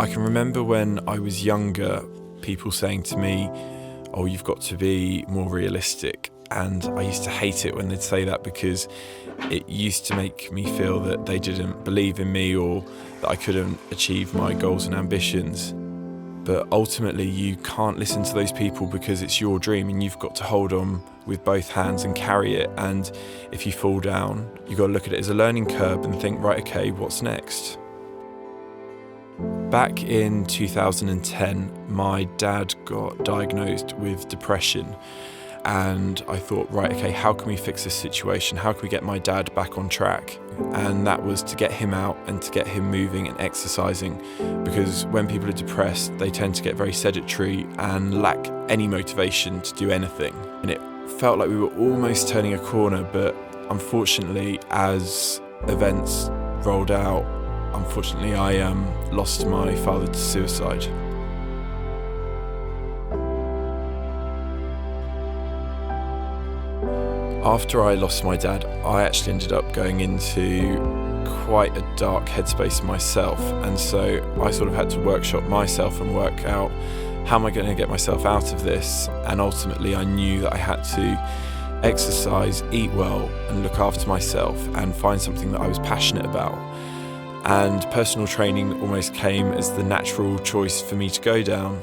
I can remember when I was younger, people saying to me, "Oh, you've got to be more realistic." And I used to hate it when they'd say that because it used to make me feel that they didn't believe in me or that I couldn't achieve my goals and ambitions. But ultimately, you can't listen to those people because it's your dream and you've got to hold on with both hands and carry it. And if you fall down, you've got to look at it as a learning curve and think, right, okay, what's next? Back in 2010, my dad got diagnosed with depression. And I thought, right, okay, how can we fix this situation? How can we get my dad back on track? And that was to get him out and to get him moving and exercising. Because when people are depressed, they tend to get very sedentary and lack any motivation to do anything. And it felt like we were almost turning a corner, but unfortunately, as events rolled out, I lost my father to suicide. After I lost my dad, I actually ended up going into quite a dark headspace myself, and so I sort of had to workshop myself and work out how am I going to get myself out of this. And ultimately I knew that I had to exercise, eat well and look after myself and find something that I was passionate about. And personal training almost came as the natural choice for me to go down.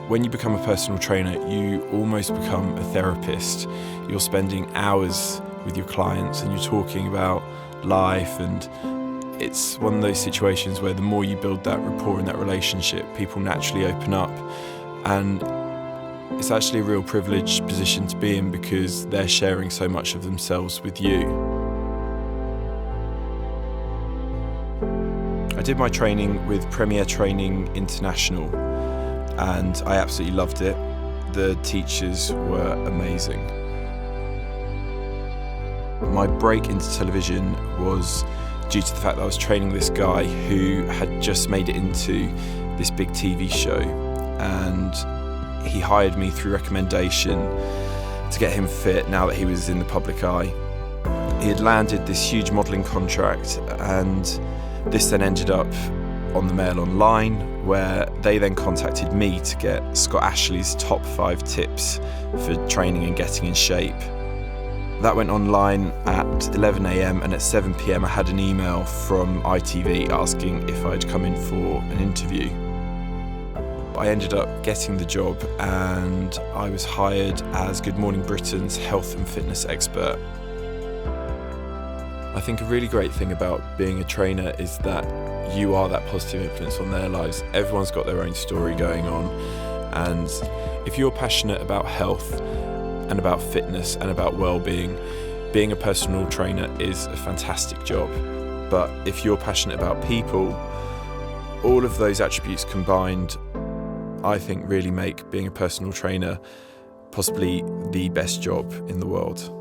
When you become a personal trainer, you almost become a therapist. You're spending hours with your clients and you're talking about life, and it's one of those situations where the more you build that rapport and that relationship, people naturally open up. And it's actually a real privileged position to be in because they're sharing so much of themselves with you. I did my training with Premier Training International, and I absolutely loved it. The teachers were amazing. My break into television was due to the fact that I was training this guy who had just made it into this big TV show, and he hired me through recommendation to get him fit now that he was in the public eye. He had landed this huge modelling contract, and this then ended up on the Mail Online, where they then contacted me to get Scott Ashley's top 5 tips for training and getting in shape. That went online at 11 a.m. and at 7 p.m. I had an email from ITV asking if I'd come in for an interview. I ended up getting the job and I was hired as Good Morning Britain's health and fitness expert. I think a really great thing about being a trainer is that you are that positive influence on their lives. Everyone's got their own story going on, and if you're passionate about health and about fitness and about well-being, being a personal trainer is a fantastic job. But if you're passionate about people, all of those attributes combined, I think really make being a personal trainer possibly the best job in the world.